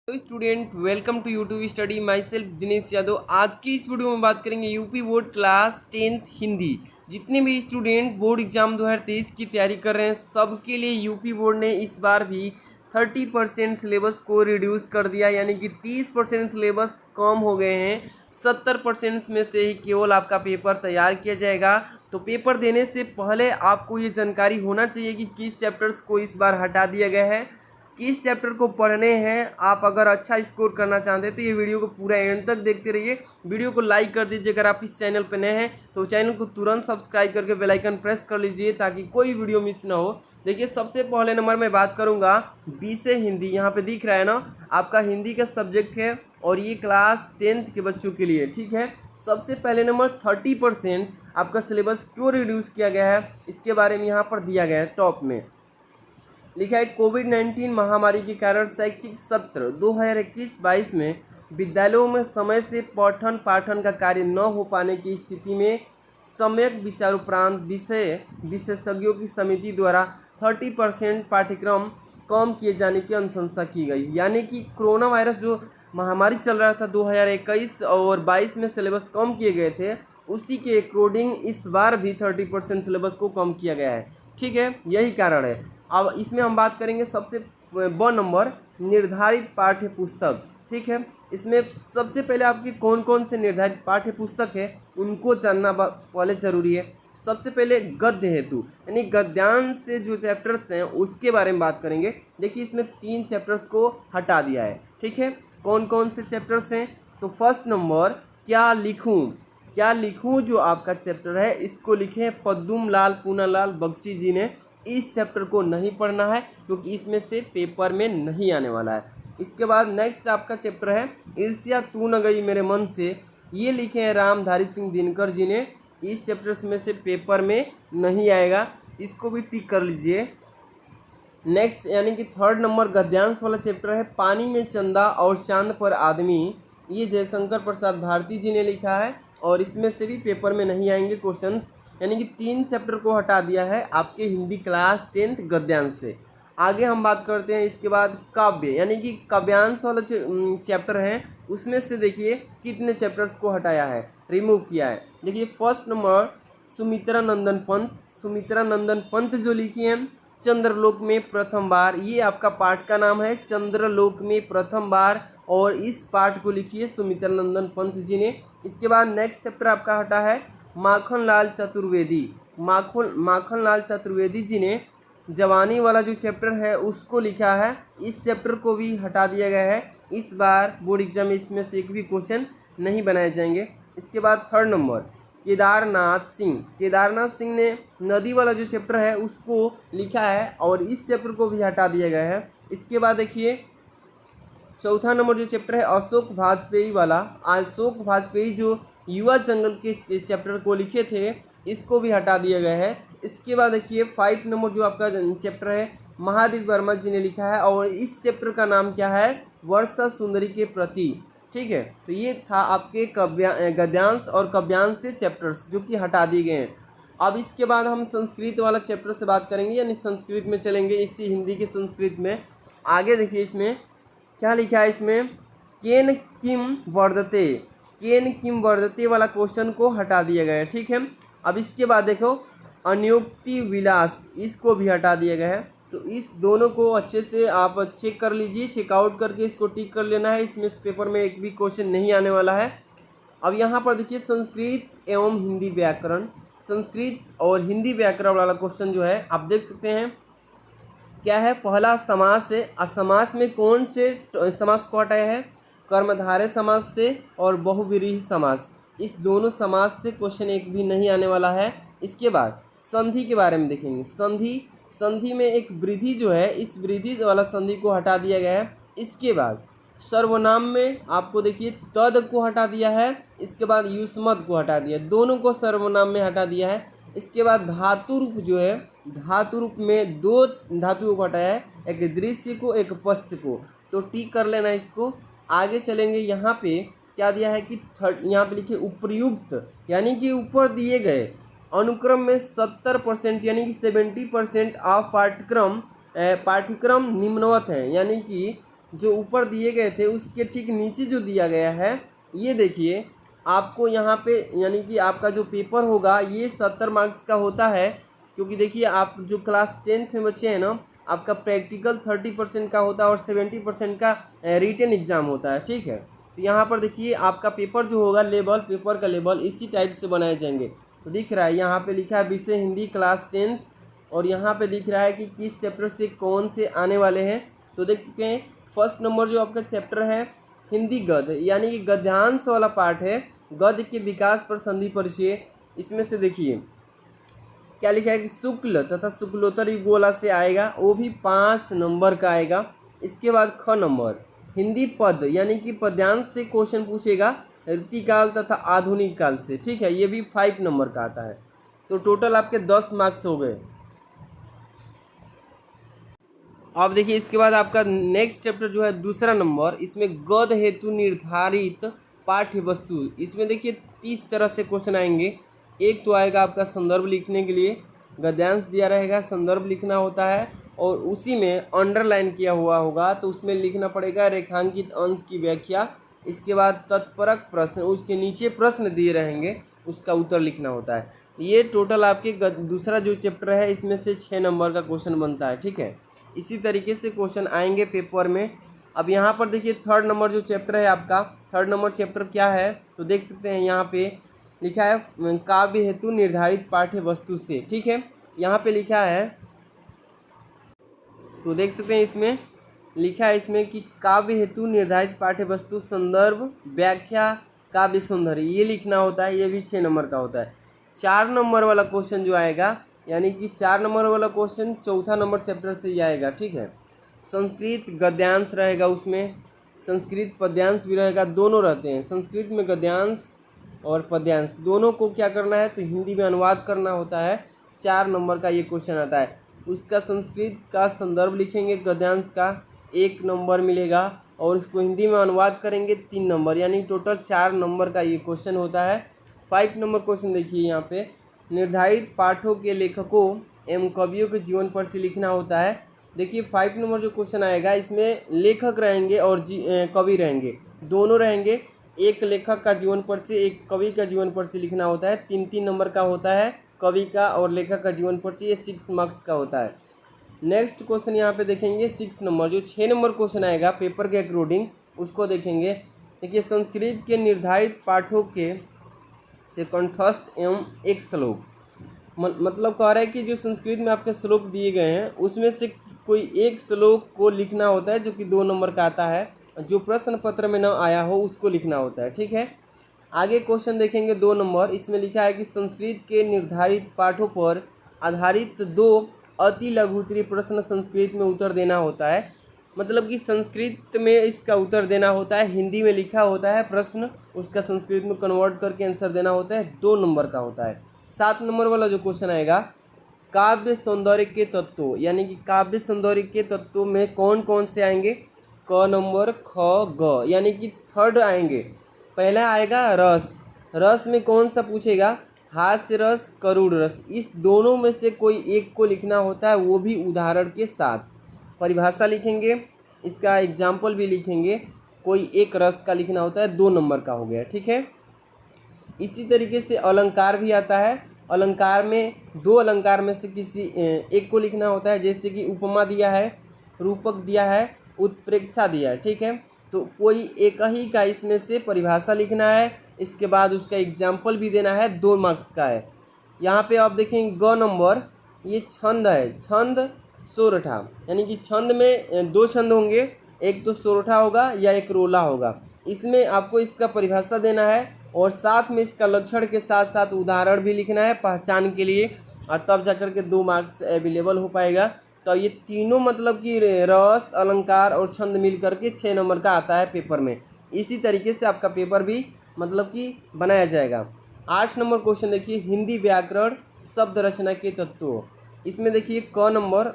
Hello student, welcome to YouTube study. Myself Dinesh Yadav. आज की इस वीडियो में बात करेंगे UP board class 10th Hindi. जितने भी स्टूडेंट बोर्ड एग्जाम 2023 की तैयारी कर रहे हैं सबके लिए यूपी बोर्ड ने इस बार भी 30% सिलेबस को रिड्यूस कर दिया, यानी कि 30% सिलेबस कम हो गए हैं। 70% में से ही केवल आपका पेपर तैयार किया जाएगा। तो पेपर देने से पहले आपको ये जानकारी होना चाहिए कि किस चैप्टर्स को इस बार हटा दिया गया है, किस चैप्टर को पढ़ने हैं। आप अगर अच्छा स्कोर करना चाहते हैं तो ये वीडियो को पूरा एंड तक देखते रहिए। वीडियो को लाइक कर दीजिए। अगर आप इस चैनल पर नए हैं तो चैनल को तुरंत सब्सक्राइब करके बेल आइकन प्रेस कर लीजिए ताकि कोई वीडियो मिस ना हो। देखिए, सबसे पहले नंबर में बात करूंगा विषय हिंदी। यहाँ पे दिख रहा है ना, आपका हिंदी का सब्जेक्ट है और ये क्लास 10th के बच्चों के लिए, ठीक है। सबसे पहले नंबर 30% आपका सिलेबस क्यों रिड्यूस किया गया है इसके बारे में यहाँ पर दिया गया है। टॉप में लिखा है, कोविड-19 महामारी के कारण शैक्षिक सत्र 2021-22 में विद्यालयों में समय से पठन पाठन का कार्य न हो पाने की स्थिति में सम्यक विचारोपरांत विषय विशेषज्ञों की समिति द्वारा 30% पाठ्यक्रम कम किए जाने की अनुशंसा की गई। यानी कि कोरोना वायरस जो महामारी चल रहा था 2021 और 22 में सिलेबस कम किए गए थे, उसी के अकॉर्डिंग इस बार भी 30% सिलेबस को कम किया गया है, ठीक है। यही कारण है। अब इसमें हम बात करेंगे सबसे ब नंबर निर्धारित पाठ्य पुस्तक, ठीक है। इसमें सबसे पहले आपके कौन कौन से निर्धारित पाठ्य पुस्तक है उनको जानना पहले जरूरी है। सबसे पहले गद्य हेतु यानी गद्यांश से जो चैप्टर्स हैं उसके बारे में बात करेंगे। देखिए, इसमें 3 चैप्टर्स को हटा दिया है, ठीक है। कौन कौन से चैप्टर्स हैं? तो फर्स्ट नंबर क्या लिखूं, क्या लिखूं जो आपका चैप्टर है, इसको लिखे हैं पद्दुम लाल पूनालाल बख्शी जी ने। इस चैप्टर को नहीं पढ़ना है क्योंकि इसमें से पेपर में नहीं आने वाला है। इसके बाद नेक्स्ट आपका चैप्टर है ईर्ष्या तू न गई मेरे मन से, ये लिखे हैं रामधारी सिंह दिनकर जी ने। इस चैप्टर्स में से पेपर में नहीं आएगा, इसको भी टिक कर लीजिए। नेक्स्ट यानी कि थर्ड नंबर गद्यांश वाला चैप्टर है पानी में चंदा और चांद पर आदमी, ये जयशंकर प्रसाद भारती जी ने लिखा है और इसमें से भी पेपर में नहीं आएंगे क्वेश्चंस। यानी कि 3 चैप्टर को हटा दिया है आपके हिंदी क्लास 10th गद्यांश से। आगे हम बात करते हैं इसके बाद काव्य यानी कि काव्यांश वाला चैप्टर है, उसमें से देखिए कितने चैप्टर्स को हटाया है, रिमूव किया है। देखिए, फर्स्ट नंबर सुमित्रा नंदन पंत, सुमित्रा नंदन पंत जो लिखी हैं चंद्रलोक में प्रथम बार, ये आपका पाठ का नाम है चंद्रलोक में प्रथम बार, और इस पाठ को लिखिए सुमित्रा नंदन पंत जी ने। इसके बाद नेक्स्ट चैप्टर आपका हटा है माखनलाल चतुर्वेदी, माखनलाल चतुर्वेदी जी ने जवानी वाला जो चैप्टर है उसको लिखा है। इस चैप्टर को भी हटा दिया गया है। इस बार बोर्ड एग्जाम में इसमें से एक भी क्वेश्चन नहीं बनाए जाएंगे। इसके बाद थर्ड नंबर केदारनाथ सिंह, केदारनाथ सिंह ने नदी वाला जो चैप्टर है उसको लिखा है और इस चैप्टर को भी हटा दिया गया है। इसके बाद देखिए चौथा नंबर जो चैप्टर है अशोक वाजपेयी वाला, अशोक वाजपेयी जो युवा जंगल के चैप्टर को लिखे थे, इसको भी हटा दिया गया है। इसके बाद देखिए 5 नंबर जो आपका चैप्टर है महादेव वर्मा जी ने लिखा है और इस चैप्टर का नाम क्या है, वर्षा सुंदरी के प्रति, ठीक है। तो ये था आपके गद्यांश और काव्यांश से चैप्टर्स जो कि हटा दिए गए हैं। अब इसके बाद हम संस्कृत वाला चैप्टर से बात करेंगे, यानी संस्कृत में चलेंगे, इसी हिंदी के संस्कृत में। आगे देखिए इसमें क्या लिखा है, इसमें केन किम वर्धते, केन किम वर्धते वाला क्वेश्चन को हटा दिया गया है, ठीक है। अब इसके बाद देखो अनियोक्ति विलास, इसको भी हटा दिया गया है। तो इस दोनों को अच्छे से आप चेक कर लीजिए, चेकआउट करके इसको टिक कर लेना है। इसमें इस पेपर में एक भी क्वेश्चन नहीं आने वाला है। अब यहाँ पर देखिए संस्कृत एवं हिंदी व्याकरण, संस्कृत और हिंदी व्याकरण वाला क्वेश्चन जो है आप देख सकते हैं क्या है। पहला समास है, असमास में कौन से समास को हटाया है, कर्मधारय समास से और बहुव्रीहि समास, इस दोनों समास से क्वेश्चन एक भी नहीं आने वाला है। इसके बाद संधि के बारे में देखेंगे। संधि, संधि में एक वृद्धि जो है, इस वृद्धि वाला संधि को हटा दिया गया है। इसके बाद सर्वनाम में आपको देखिए तद को हटा दिया है, इसके बाद युष्मद को हटा दिया, दोनों को सर्वनाम में हटा दिया है। इसके बाद धातु रूप जो है, धातु रूप में 2 धातुओं को हटाया है, एक दृश्य को एक पश्च को, तो टिक कर लेना इसको। आगे चलेंगे, यहाँ पे क्या दिया है कि यहाँ पे लिखिए उपर्युक्त, यानी कि ऊपर दिए गए अनुक्रम में 70% यानी कि 70% ऑफ पाठ्यक्रम निम्नवत है, यानी कि जो ऊपर दिए गए थे उसके ठीक नीचे जो दिया गया है ये देखिए, आपको यहाँ पे यानी कि आपका जो पेपर होगा ये 70 मार्क्स का होता है, क्योंकि देखिए आप जो क्लास 10th में बच्चे हैं ना, आपका प्रैक्टिकल 30% का होता है और 70% का रिटन एग्ज़ाम होता है, ठीक है। तो यहाँ पर देखिए आपका पेपर जो होगा लेवल, पेपर का लेवल इसी टाइप से बनाए जाएंगे। तो दिख रहा है यहाँ पे लिखा है विषय हिंदी क्लास 10th, और यहाँ पे दिख रहा है कि किस चैप्टर से कौन से आने वाले हैं। तो देख सकते हैं फर्स्ट नंबर जो आपका चैप्टर है हिंदी गद्य, यानी कि गद्यांश वाला पार्ट है, गद्य के विकास पर संधि परिचय। इसमें से देखिए क्या लिखा है कि शुक्ल तथा शुक्लोत्तर युगोला से आएगा, वो भी 5 नंबर का आएगा। इसके बाद ख नंबर हिंदी पद यानी कि पद्यांश से क्वेश्चन पूछेगा, रीतिकाल तथा आधुनिक काल से, ठीक है, ये भी 5 नंबर का आता है। तो टोटल आपके 10 मार्क्स हो गए। अब देखिए इसके बाद आपका नेक्स्ट चैप्टर जो है दूसरा नंबर, इसमें गद्य हेतु निर्धारित पाठ्य वस्तु। इसमें देखिए 30 तरह से क्वेश्चन आएंगे। एक तो आएगा आपका संदर्भ लिखने के लिए, गद्यांश दिया रहेगा, संदर्भ लिखना होता है और उसी में अंडरलाइन किया हुआ होगा, तो उसमें लिखना पड़ेगा रेखांकित अंश की व्याख्या। इसके बाद तत्परक प्रश्न, उसके नीचे प्रश्न दिए रहेंगे, उसका उत्तर लिखना होता है। ये टोटल आपके दूसरा जो चैप्टर है इसमें से 6 नंबर का क्वेश्चन बनता है, ठीक है। इसी तरीके से क्वेश्चन आएंगे पेपर में। अब यहाँ पर देखिए थर्ड नंबर जो चैप्टर है आपका, थर्ड नंबर चैप्टर क्या है तो देख सकते हैं यहाँ पे लिखा है काव्य हेतु निर्धारित पाठ्य वस्तु से, ठीक है। यहाँ पे लिखा है, तो देख सकते हैं इसमें लिखा है इसमें कि काव्य हेतु निर्धारित पाठ्य वस्तु संदर्भ व्याख्या काव्य सौंदर्य, ये लिखना होता है। ये भी 6 नंबर का होता है। 4 नंबर वाला क्वेश्चन जो आएगा, यानी कि 4 नंबर वाला क्वेश्चन चौथा नंबर चैप्टर से ही आएगा, ठीक है। संस्कृत गद्यांश रहेगा, उसमें संस्कृत पद्यांश भी रहेगा, दोनों रहते हैं। संस्कृत में गद्यांश और पद्यांश दोनों को क्या करना है तो हिंदी में अनुवाद करना होता है। 4 नंबर का ये क्वेश्चन आता है। उसका संस्कृत का संदर्भ लिखेंगे, गद्यांश का 1 नंबर मिलेगा, और उसको हिंदी में अनुवाद करेंगे 3 नंबर, यानी टोटल 4 नंबर का ये क्वेश्चन होता है। 5 नंबर क्वेश्चन देखिए यहाँ पे, निर्धारित पाठों के लेखकों एवं कवियों के जीवन पर से लिखना होता है। देखिए 5 नंबर जो क्वेश्चन आएगा इसमें लेखक रहेंगे और कवि रहेंगे, दोनों रहेंगे। एक लेखक का जीवन परिचय, एक कवि का जीवन परिचय लिखना होता है। 3-3 नंबर का होता है कवि का और लेखक का जीवन परिचय, ये 6 मार्क्स का होता है। नेक्स्ट क्वेश्चन यहाँ पे देखेंगे 6 नंबर, जो 6 नंबर क्वेश्चन आएगा पेपर के अकॉर्डिंग उसको देखेंगे। देखिए संस्कृत के निर्धारित पाठों के से कंठस्थ एवं एक श्लोक, मतलब कह रहा है कि जो संस्कृत में आपके श्लोक दिए गए हैं उसमें से कोई एक श्लोक को लिखना होता है, जो कि 2 नंबर का आता है। जो प्रश्न पत्र में न आया हो उसको लिखना होता है, ठीक है। आगे क्वेश्चन देखेंगे 2 नंबर, इसमें लिखा है कि संस्कृत के निर्धारित पाठों पर आधारित 2 अति लघु उत्तरीय प्रश्न संस्कृत में उत्तर देना होता है। मतलब कि संस्कृत में इसका उत्तर देना होता है, हिंदी में लिखा होता है प्रश्न, उसका संस्कृत में कन्वर्ट करके आंसर देना होता है, 2 नंबर का होता है। 7 नंबर वाला जो क्वेश्चन आएगा, काव्य सौंदर्य के तत्वों, यानी कि काव्य सौंदर्य के तत्वों में कौन कौन से आएंगे, क नंबर, ख, ग, यानी कि थर्ड आएंगे। पहला आएगा रस, रस में कौन सा पूछेगा, हास्य रस, करुण रस, इस दोनों में से कोई एक को लिखना होता है, वो भी उदाहरण के साथ। परिभाषा लिखेंगे, इसका एग्जाम्पल भी लिखेंगे, कोई एक रस का लिखना होता है, 2 नंबर का हो गया, ठीक है। इसी तरीके से अलंकार भी आता है। अलंकार में 2 अलंकार में से किसी एक को लिखना होता है, जैसे कि उपमा दिया है, रूपक दिया है, उत्प्रेक्षा दिया है, ठीक है। तो कोई एक ही का इसमें से परिभाषा लिखना है, इसके बाद उसका एग्जाम्पल भी देना है, 2 मार्क्स का है। यहाँ पे आप देखेंगे ग नंबर, ये छंद है, छंद सोरठा, यानी कि छंद में 2 छंद होंगे, एक तो सोरठा होगा या एक रोला होगा। इसमें आपको इसका परिभाषा देना है और साथ में इसका लक्षण के साथ साथ उदाहरण भी लिखना है पहचान के लिए, और तब जाकर के 2 मार्क्स अवेलेबल हो पाएगा। तो ये तीनों मतलब कि रस, अलंकार और छंद मिल करके 6 नंबर का आता है पेपर में। इसी तरीके से आपका पेपर भी मतलब कि बनाया जाएगा। 8 नंबर क्वेश्चन देखिए, हिंदी व्याकरण शब्द रचना के तत्वों। इसमें देखिए क नंबर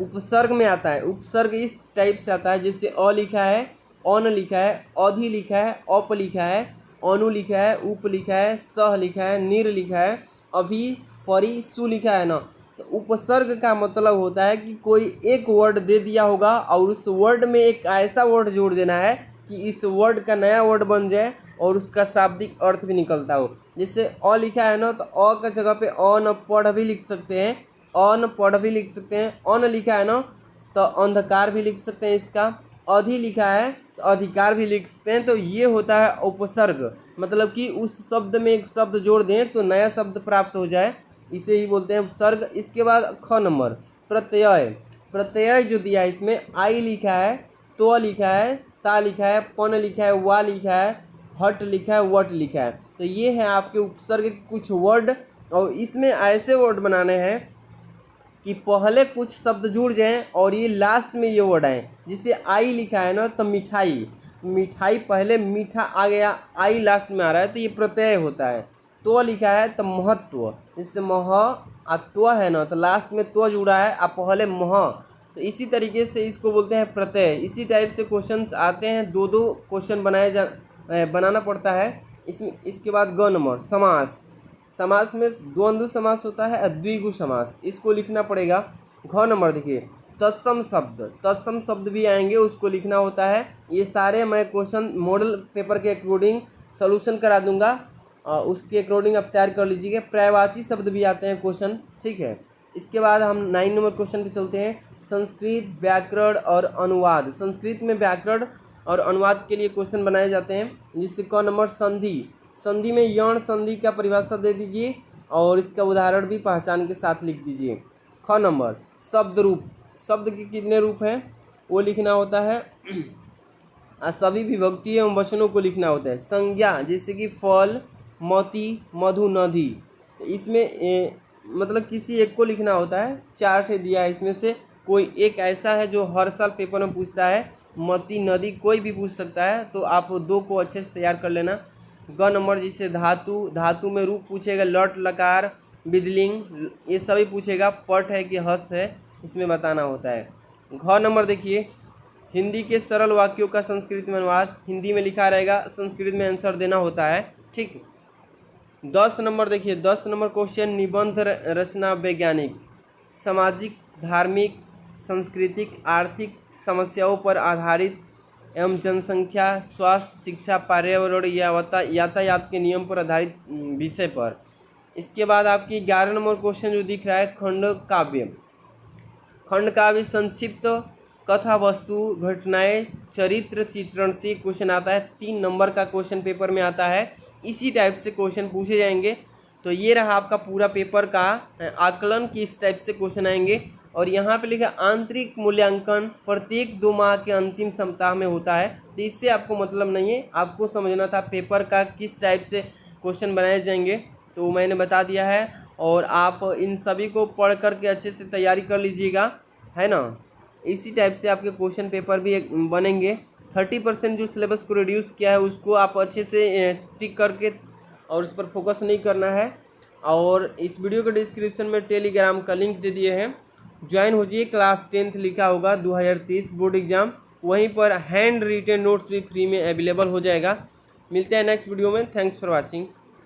उपसर्ग में आता है। उपसर्ग इस टाइप से आता है, जैसे अ लिखा है, अन लिखा है, अधि लिखा है, अप लिखा है, अनु लिखा है, उप लिखा है, सह लिखा है, निर लिखा है, अभी, परि, सु लिखा है ना। तो उपसर्ग का मतलब होता है कि कोई एक वर्ड दे दिया होगा और उस वर्ड में एक ऐसा वर्ड जोड़ देना है कि इस वर्ड का नया वर्ड बन जाए और उसका शाब्दिक अर्थ भी निकलता हो। जैसे अ लिखा है ना, तो अ का जगह पे अन पढ़ भी लिख सकते हैं, अन पढ़ भी लिख सकते हैं। अन लिखा है ना, तो अंधकार भी लिख सकते हैं इसका। अधि लिखा है तो अधिकार भी लिख सकते हैं। तो ये होता है उपसर्ग, मतलब कि उस शब्द में एक शब्द जोड़ दें तो नया शब्द प्राप्त हो जाए, इसे ही बोलते हैं उपसर्ग। इसके बाद ख नंबर प्रत्यय। प्रत्यय जो दिया है इसमें आई लिखा है, तो लिखा है, ता लिखा है, पन लिखा है, वा लिखा है, हट लिखा है, वट लिखा है। तो ये है आपके उपसर्ग के कुछ वर्ड। और इसमें ऐसे वर्ड बनाने हैं कि पहले कुछ शब्द जुड़ जाएं और ये लास्ट में ये वर्ड आए। जिससे आई लिखा है ना, तो मिठाई, मिठाई पहले मीठा आ गया, आई लास्ट में आ रहा है, तो ये प्रत्यय होता है। तो लिखा है तो महत्व, जिससे मह त्व है ना, तो लास्ट में त्व जुड़ा है, आप पहले मह, तो इसी तरीके से इसको बोलते हैं प्रत्यय। इसी टाइप से क्वेश्चंस आते हैं, दो दो क्वेश्चन बनाना पड़ता है इसमें। इसके बाद ग नंबर समास। समास में द्वंद्व समास होता है और द्विगु समास, इसको लिखना पड़ेगा। घ नंबर देखिए तत्सम शब्द, तत्सम शब्द भी आएंगे, उसको लिखना होता है। ये सारे मैं क्वेश्चन मॉडल पेपर के अकॉर्डिंग सॉल्यूशन करा दूंगा, उसके अकॉर्डिंग आप तैयार कर लीजिएगा। पर्यायवाची शब्द भी आते हैं क्वेश्चन, ठीक है। इसके बाद हम 9 नंबर क्वेश्चन पे चलते हैं, संस्कृत व्याकरण और अनुवाद। संस्कृत में व्याकरण और अनुवाद के लिए क्वेश्चन बनाए जाते हैं। जिससे क नंबर संधि। संधि में यौन संधि का परिभाषा दे दीजिए और इसका उदाहरण भी पहचान के साथ लिख दीजिए। ख नंबर शब्द रूप। शब्द के कितने रूप हैं वो लिखना होता है। सभी विभक्ति एवं वचनों को लिखना होता है। संज्ञा जैसे कि फल, मोती, मधु, नदी, इसमें मतलब किसी एक को लिखना होता है। 4 ठे दिया है, इसमें से कोई एक ऐसा है जो हर साल पेपर में पूछता है। मोती, नदी कोई भी पूछ सकता है, तो आप 2 को अच्छे से तैयार कर लेना। ग नंबर जिसे धातु, धातु में रूप पूछेगा, लट लकार विदलिंग, ये सभी पूछेगा। पट है कि हस है, इसमें बताना होता है। घ नंबर देखिए हिंदी के सरल वाक्यों का संस्कृत में अनुवाद, हिंदी में लिखा रहेगा, संस्कृत में आंसर देना होता है, ठीक। 10 नंबर देखिए 10 नंबर क्वेश्चन निबंध रचना वैज्ञानिक, सामाजिक, धार्मिक, सांस्कृतिक, आर्थिक समस्याओं पर आधारित एवं जनसंख्या, स्वास्थ्य, शिक्षा, पर्यावरण या यातायात के नियम पर आधारित विषय पर। इसके बाद आपकी 11 नंबर क्वेश्चन जो दिख रहा है खंड काव्य। खंड काव्य संक्षिप्त कथा वस्तु घटनाएं चरित्र चित्रण से क्वेश्चन आता है। 3 नंबर का क्वेश्चन पेपर में आता है। इसी टाइप से क्वेश्चन पूछे जाएंगे। तो ये रहा आपका पूरा पेपर का आकलन की इस टाइप से क्वेश्चन आएंगे। और यहाँ पे लिखा आंतरिक मूल्यांकन प्रत्येक 2 माह के अंतिम सप्ताह में होता है। तो इससे आपको मतलब नहीं है, आपको समझना था पेपर का किस टाइप से क्वेश्चन बनाए जाएंगे, तो मैंने बता दिया है। और आप इन सभी को पढ़ करके अच्छे से तैयारी कर लीजिएगा, है ना। इसी टाइप से आपके क्वेश्चन पेपर भी बनेंगे। 30% जो सिलेबस को रिड्यूस किया है उसको आप अच्छे से टिक करके और उस पर फोकस नहीं करना है। और इस वीडियो के डिस्क्रिप्शन में टेलीग्राम का लिंक दे दिए हैं, ज्वाइन हो जाइए। क्लास 10th लिखा होगा 2023 बोर्ड एग्जाम, वहीं पर हैंड रिटेन नोट्स भी फ्री में अवेलेबल हो जाएगा। मिलते हैं नेक्स्ट वीडियो में। Thanks for watching.